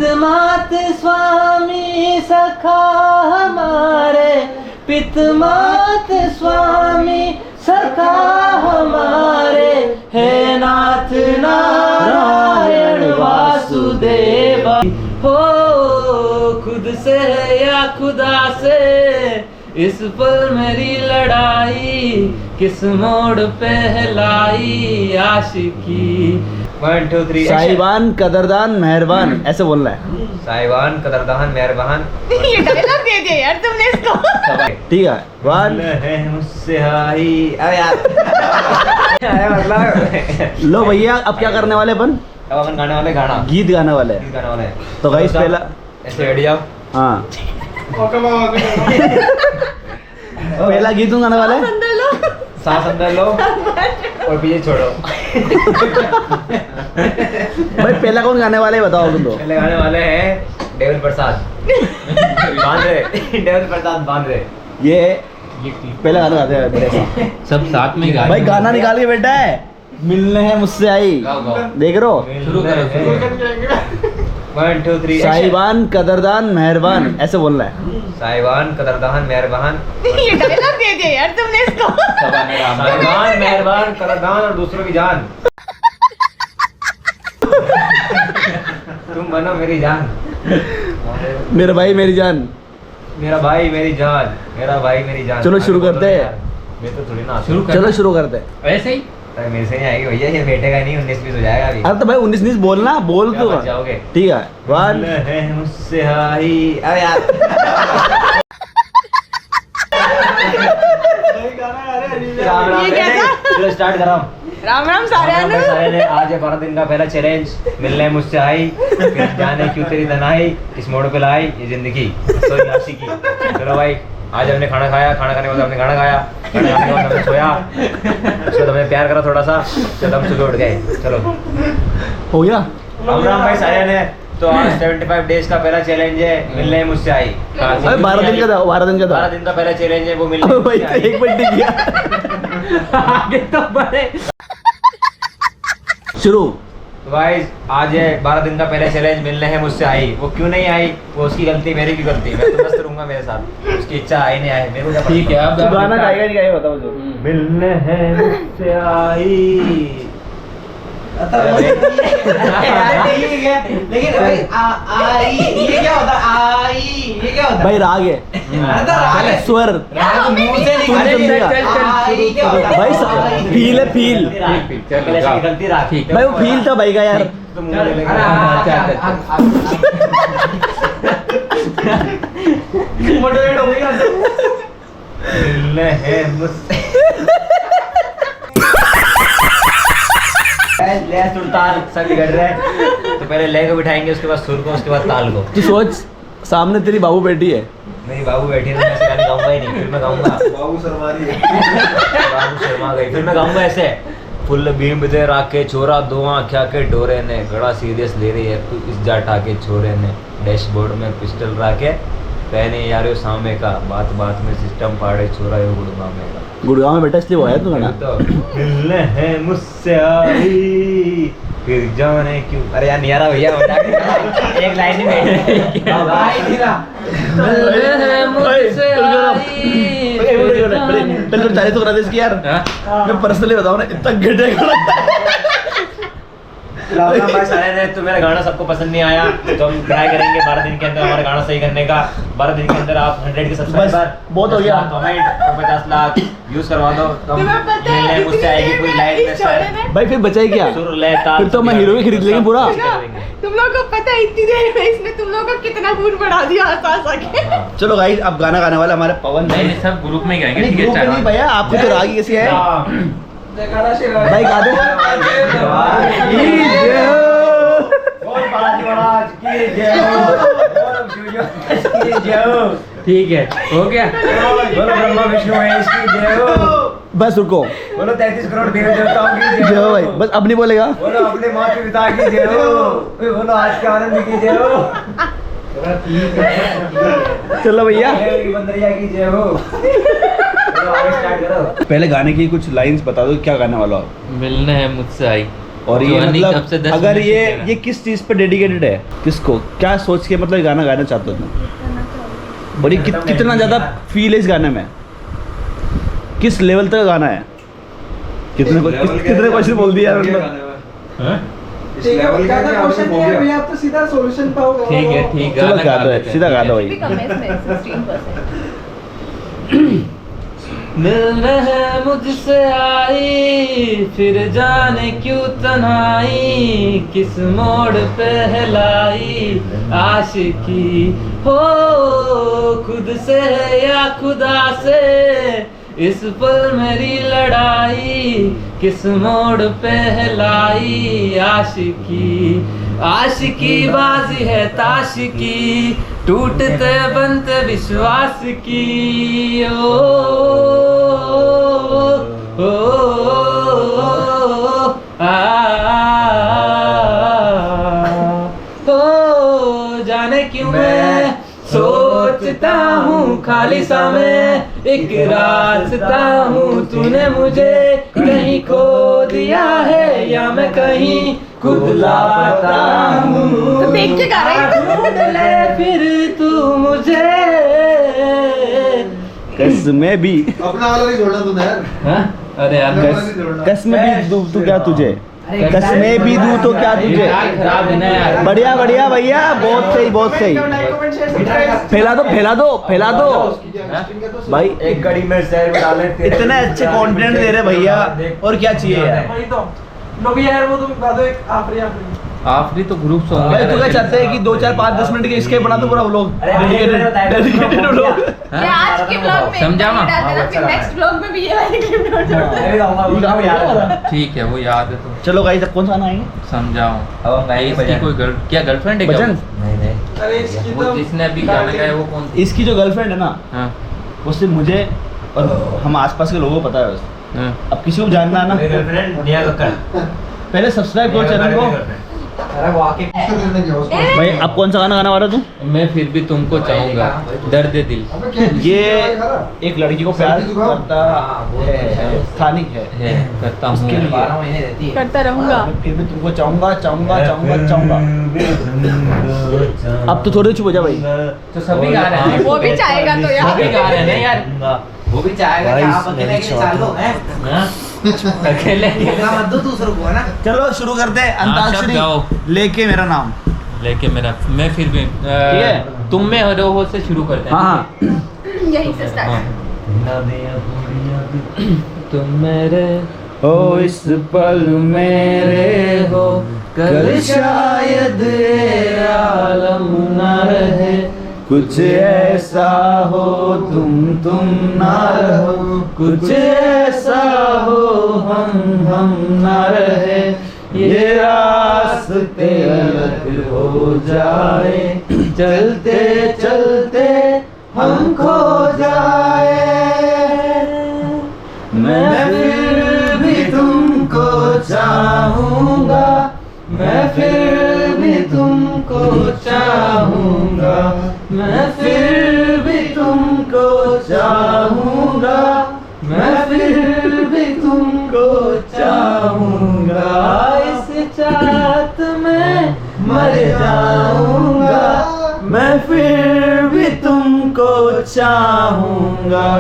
पितमात स्वामी सखा हमारे, पितमात स्वामी सखा हमारे, हे नाथ नारायण वासुदेव। हो खुद से या खुदा से इस पल मेरी लड़ाई, किस मोड़ पे लाई आशिकी। 1 2 3 साहिबान कदरदान मेहरबान ऐसे बोलना है। साहिबान कदरदान मेहरबान। ये डायलॉग दे दिया यार तुमने इसको। ठीक है 1 है मुझसे आई। अरे यार मतलब लो भैया अब क्या करने वाले अपन? अब अपन गाने वाले गाना, गीत गाने वाले गीत गाने वाले हैं। तो गाइस पहला ऐसे रेडी जाओ। हाँ पहला गीत गाने वाले हैं। अंदर लो। सांस अंदर लो और पीछे छोड़ो। भाई पहला कौन गाने वाले हैं बताओ तुम तो। पहले गाने वाले हैं डेविल प्रसाद बांद्रे। डेविल प्रसाद बांद्रे। ये पहला गाना गाते हैं बड़े सा। सब साथ में गा। भाई गाना निकाल के बैठा है। मिलने हैं मुझसे आई, गाओ गाओ। देख रहे हो? शुरू करो। 1 2 3 साहिबान कदरदान मेहरबान ऐसे बोलना है। साहिबान कदरदान मेहरबान। ये डायलॉग दे दिया यार तुमने इसको। साहिबान मेहरबान कदरदान और दूसरों की जान। तुम बनो मेरी जान। मेरा भाई मेरी जान। मेरा भाई मेरी जान, मेरा भाई मेरी जान। चलो शुरू करते हैं। मैं तो थोड़ी ना शुरू कर। चलो शुरू करते हैं। ऐसे ही अरे मेरे से नहीं आएगी भैया, ये बैठेगा नहीं, 19-20 हो जाएगा अभी। अरे तो भाई 19-19 बोलना, बोल क्या तो बच जाओगे? ठीक है 1 है मुझसे आई। अरे यार ये कैसा? चलो स्टार्ट करो। राम राम सारे सारे ने आज है 12 दिन का पहला चैलेंज, मिलने मुझसे आई, फिर जाने क्यों तेरी तनाई, किस मोड़ पे लाई ये जिंदगी, सॉरी आशिकी। चलो भाई आज हमने खाना खाया, खाना खाने के बाद हमने गाना गाया, गाना खाने के बाद हमने सोया, उसके बाद हमने प्यार करा थोड़ा सा, चलो हम सुबह उठ गए। चलो हो गया। राम राम भाई सारे ने। तो आज 75 डेज का पहला चैलेंज है, मिलने मुझसे आई। अरे 12 दिन का था, 12 दिन का 12 था। दिन का पहला चैलेंज है वो मिलने अबे भाई मुझसे तो आई। एक मिनट नहीं किया। आगे तो बढ़े। शुरू। तो भाई आज है 12 दिन का पहले चैलेंज, मिलने है मुझसे आई। वो क्यों नहीं आई, वो उसकी गलती, मेरी की गलती। मैं तो मस्त रहूंगा मेरे साथ, उसकी इच्छा आई नहीं आई, मेरे को क्या ठीक है। अब तू गाना गाएगा नहीं गाएगा बताओ जो। मिलने है मुझसे आई। लेकिन भाई आई ये क्या होता है? आई ये क्या होता है? भाई राग है, राग है। स्वर। मुंह से तू नहीं समझेगा। आई क्या होता है? भाई फील है, फील। पहले इसकी गलती रहा। ठीक है। भाई वो फील था भाई का यार। तो मुंह में लेके मोटिवेट हो गया। मिलने है मुझसे। ले सुर ताल सब बिगड़ रहे हैं। तो पहले ले को बिठाएंगे, उसके बाद सुर को, उसके बाद ताल को। तू सोच सामने तेरी बाबू बैठी है। मेरी बाबू बैठी है तो मैं ऐसे गाने गाऊंगा ही नहीं, फिर मैं गाऊंगा बाबू शर्मा रही है। बाबू शर्मा गई, फिर मैं गाऊंगा ऐसे फुल बीम दे राके छोरा दो आँखिया के डोरे ने, बड़ा सीरियस ले रही है तू इस जाटा के छोरे ने, डैशबोर्ड में पिस्टल राके पहने यारो सामे का, बात बात में सिस्टम पाड़े छोरा यो गुड़गांव में का। गुड़गांव में बैठा इसलिए वो है तू गाना। तो मिलने है मुझसे आई, फिर जाने क्यों। अरे यार नहीं आ रहा भैया, एक लाइन ही बैठे। आई धीरा। पहले तो तारीफ तो करा दे इसकी यार। मैं पर्सनली बताऊं ना इतना घटिया राम भाई सारे ने। तो मेरा गाना सबको पसंद नहीं आया, तो हम ट्राई करेंगे 12 दिन के अंदर हमारा गाना सही करने का। 12 दिन के अंदर आप 100 के सब्सक्राइबर, बहुत हो गया। कमेंट और 50 लाख व्यूज करवा दो तो हम तुम्हें पता है मिलने मुझसे आएगी पूरी लाइफ में सर। भाई फिर बचा ही क्या? सुर ले ताल फिर तो मैं हीरो ही खरीद लेंगे पूरा। तुम लोगों को पता है इतनी देर में इसने तुम लोगों को कितना मूड बढ़ा दिया हंसा के। चलो गाइस अब गाना गाने वाला हमारे पवन नहीं भाई। नहीं, सब ग्रुप में ही गाएंगे। नहीं ठीक है ग्रुप में नहीं भैया, आपको तो रागी कैसी है भाई? गा दे। बोल बालाजी महाराज की जय हो, बोल शिवजी की जय हो, ठीक है हो गया। बोलो ब्रह्मा विष्णु महेश की जय हो, बस रुको। बोलो 33 करोड़ देवी देवताओं की जय जय हो हो भाई, बस अब नहीं बोलेगा। बोलो अपने माता पिता की जय हो, बोलो आज के आनंद की जय हो, चलो भैया बंदरिया की जय हो। चलो आगे स्टार्ट करो। पहले गाने की कुछ लाइंस बता दो, क्या गाने वाला हो? मिलने है मुझसे आई, और ये जवानी कब से मतलब 10 अगर मिनट से ये कह रहा है। ये किस चीज़ पे डेडिकेटेड है, किसको क्या सोच के मतलब ये गाना गाना चाहते हो तुम, और ये कितना ज़्यादा फील है इस गाने में, किस लेवल तक गाना है, कितने क्वेश्चन बोल दिया यार मतलब। ज़्यादा क्वेश्चन नहीं है भैया, आप तो सीधा सॉल्यूशन पाओगे। ठीक है ठीक चलो गाना गा दो, देते हैं। सीधा गा दो भी भाई। कम है इसमें 16%। मिलने है मुझसे आई, फिर जाने क्यों तन्हाई, किस मोड़ पे है लाई आशिकी हो, खुद से या खुदा से इस पल मेरी लड़ाई, किस मोड़ पे है लाई आशिकी, आशिकी बाजी है ताश की, टूटते बनते विश्वास की, ओ, ओ, ओ, जाने क्यों मैं सोचता हूँ खाली सा मैं एक रास्ता हूँ, तूने मुझे कहीं खो दिया है या मैं कहीं खुद लाता हूँ, तो देख के गा रहा है ढूंढ ले फिर तू मुझे। कसमें भी अपना वाला नहीं छोड़ना तूने यार। हाँ? अरे यार कसमें भी दूँ तो क्या तुझे, कसमें भी दूँ तो क्या तुझे। खराब है ना यार। बढ़िया बढ़िया भैया, बहुत सही बहुत सही। Like comment share subscribe. फैला दो फैला दो फैला दो भाई, एक घड़ी में शहर में डाले इतने अच्छे कंटेंट दे रहे भैया, और क्या चाहिए यार। वही तो लो भैया यार, वो तुम गा दो एक आखिरी आखिरी तो ग्रुप सॉन्ग भाई तू क्या चाहते हैं कि 2 4 5 10 मिनट के इसके बना दो पूरा व्लॉग, डेडिकेटेड व्लॉग। ये आज के ब्लॉग में समझा माँ? डाल देना, फिर नेक्स्ट ब्लॉग में भी ये वाली क्लिप डाल ठीक है वो याद है तो चलो गाइस, अब कौन सा गाना आएंगे? समझाओ। अब हम गाएंगे इसकी भजन। कोई क्या गर्लफ्रेंड है क्या भजन? वो? नहीं नहीं अरे इसकी वो तो जिसने अभी गाना गाया वो कौन थी? इसकी जो गर्लफ्रेंड है ना, हाँ वो सिर्फ मुझे और हम आसपास के लोगों को पता है बस। हाँ। अब किसी को जानना है ना, मेरी गर्लफ्रेंड निया कक्कड़। पहले सब्सक्राइब करो चैनल को। अरे वो आके करने क्या उसको। भाई अब कौन सा गाना गाना वाला तू? मैं फिर भी तुमको चाहूंगा, दर्द दिल अबे क्या ये एक लड़की को प्यार करता है, स्थानिक है, करता हूँ। उसके लिए 12 महीने रहती है। करता रहूंगा। मैं फिर भी तुमको चाहूंगा चाहूंगा चाहूंगा चाहूंगा। अब तो थोड़ी चुप हो जा भाई। तो सभी गा रहे हैं। वो भी चाहेगा तो यार। सभी गा रहे हैं ना यार। वो भी चाहेगा कि आप अकेले के लिए चाल लो हैं। हाँ? अकेले मौका मत दो दूसरों को, है ना। चलो शुरू करते हैं हाँ, सब अंताक्षरी गाओ। लेके मेरा नाम। लेके मेरा, मैं फिर भी है? तुम में हो से शुरू करते हैं। हाँ यहीं से स्टार्ट। हाँ। तुम मेरे हो इस पल मेरे हो, कल शायद ये आलम न रहे, कुछ ऐसा हो तुम ना रहो, कुछ ऐसा हो हम ना रहे, ये रास्ते अलग हो जाए, चलते चलते हम खो जाए, मैं फिर भी तुमको चाहूंगा, मैं फिर भी तुमको चाहूंगा, मैं फिर भी तुमको चाहूंगा, मैं फिर भी तुमको चाहूंगा, इस चाहत में मर जाऊंगा, मैं फिर भी तुमको चाहूंगा,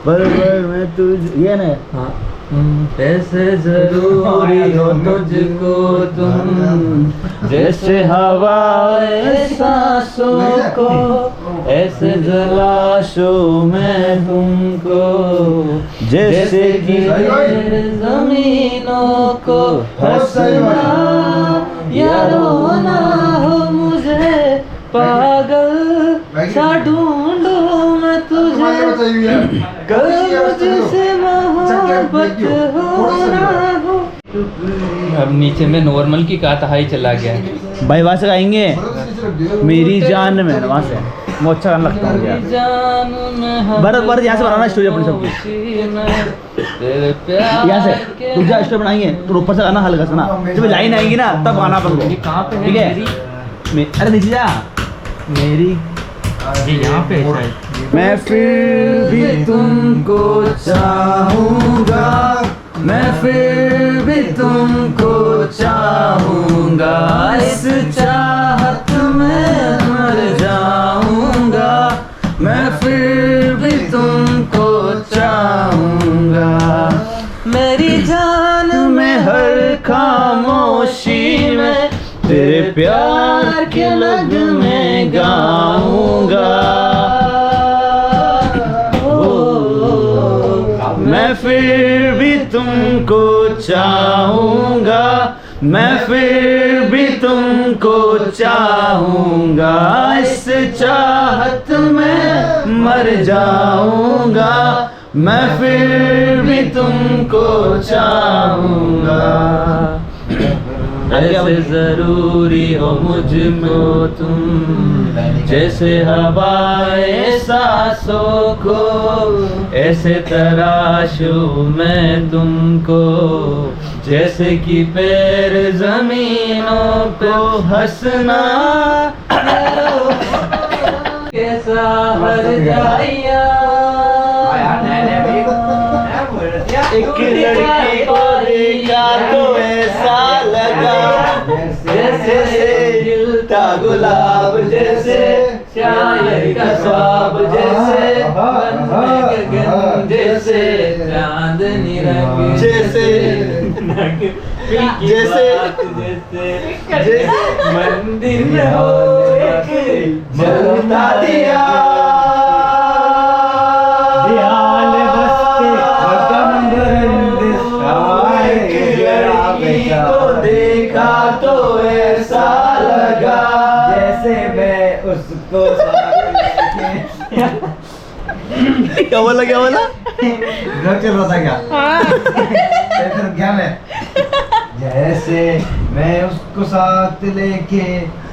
पर मैं तुझ ये ना। हाँ ऐसे जरूरी हो तुझको तुम, जैसे हवाए सांसों को, ऐसे जलाशो में तुमको, जैसे कि जमीनों को हंसना या रोना हो मुझे, पागल सा ढूंढूं मैं तुझे, कल मुझसे मोहब्बत होना हो। अब नीचे में नॉर्मल की कहा था, हाई चला गया। भाई वहाँ से गाएंगे मेरी जान में, वहाँ से वो अच्छा गाना लगता है यार। जान में भरत भरत यहाँ से बनाना स्टोरी अपनी सबकी, यहाँ से तुझे स्टोरी बनाएंगे तो ऊपर से गाना हल्का सा ना, जब लाइन आएगी ना तब गाना अपन ये को, कहाँ पे है? ठीक है? अरे नीचे जा। मेरी ये यहाँ पे है शायद। मैं फिर भी तुमको चाहूंगा, मैं फिर भी तुमको चाहूंगा, इस चाहत में मर जाऊंगा, मैं फिर भी तुमको चाहूंगा। मेरी जान में हर खामोशी में तेरे प्यार के नगमे गाऊंगा। मैं फिर भी तुमको चाहूंगा, मैं फिर भी तुमको चाहूंगा, इस चाहत में मर जाऊंगा, मैं फिर भी तुमको चाहूंगा। ऐसे जरूरी हो मुझको तुम, जैसे हवाएं सांसों को, ऐसे तराशूं मैं तुमको, जैसे कि पैर जमीनों को। हंसना कैसा हर जाइया, एक लड़की को देखा तो ऐसा लगा, जैसे खिलता गुलाब, जैसे शायर का ख्वाब, जैसे गगन, जैसे चांदनी रंग, जैसे जैसे मंदिर हो एक जलता दिया, देखा तो ऐसा लगा, जैसे मैं उसको क्या बोला घर चल रहा था क्या? फिर क्या मैं जैसे मैं उसको साथ लेके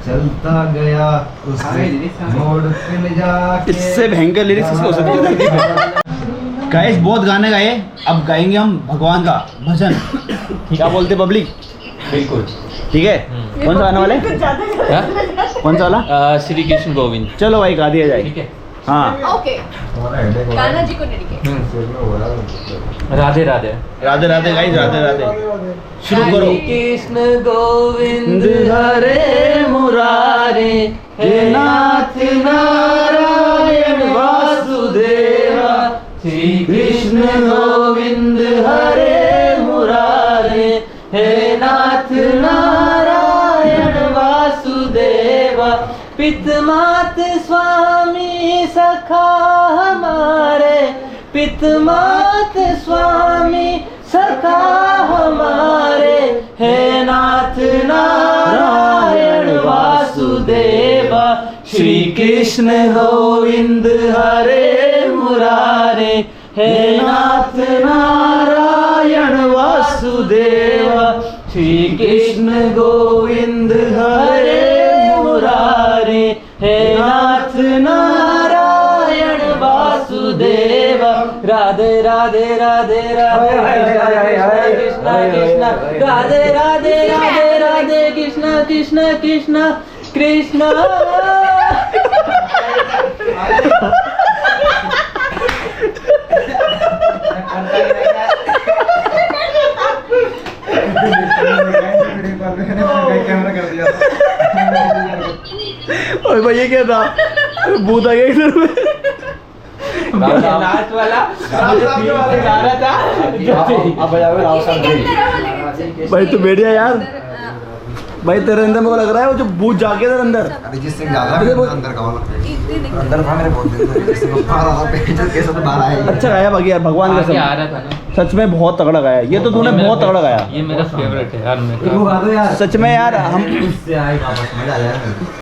चलता गया, उससे मोड़ पे ले जाके। इससे भयंकर लिरिक्स किसको हो सकती है? गाइस बहुत गाने गाए, अब गाएंगे हम भगवान का भजन। क्या बोलते पब्लिक? बिल्कुल ठीक है। कौन सा गाने वाले? कौन सा वाला? श्री कृष्ण गोविंद। चलो भाई गा दिया जाए। ठीक है। हाँ ओके, कान्हा जी को डेडिकेट। राधे राधे राधे राधे गाइस, राधे राधे। शुरू करो। कृष्ण गोविंद हरे मुरारे, हे नाथ नारायण वासुदेवा। श्री कृष्ण गोविंद हरे मुरारे, हे नाथ नारायण वासुदेवा। पितमात स्वामी सखा हमारे, पितमात स्वामी सखा हमारे, हे नाथ नारायण वासुदेवा। श्री कृष्ण गोविंद हरे मुरारे, हे नाथ नारायण वासुदेवा। श्री कृष्ण गोविंद हरे मुरारे, हे नाथ नारायण वासुदेवा। राधे राधे राधे राधे कृष्ण कृष्ण, राधे राधे राधे राधे कृष्ण कृष्ण कृष्ण कृष्ण। कैमरा कर दिया। ओए भाई ये क्या था? भूत आ गया इधर में। लास्ट वाला जा रहा था। अब बजाओ राव साहब। भाई तू बैठ जा यार। भाई तेरे अंदर मेरे को लग रहा है वो जो भूत जाके तेरे अंदर। अरिजीत सिंह ज्यादा अंदर का वाला अंदर था मेरे बहुत दिन से। अरिजीत सिंह बाहर आ रहा है, कैसे तो बाहर आया। अच्छा गाया बाकी यार, भगवान का आ रहा था ना। सच में बहुत तगड़ा गाया। ये तो तूने बहुत तगड़ा गाया। ये मेरा फेवरेट है यार। यार सच में यार हम उससे आए वापस मजा आ जाएगा।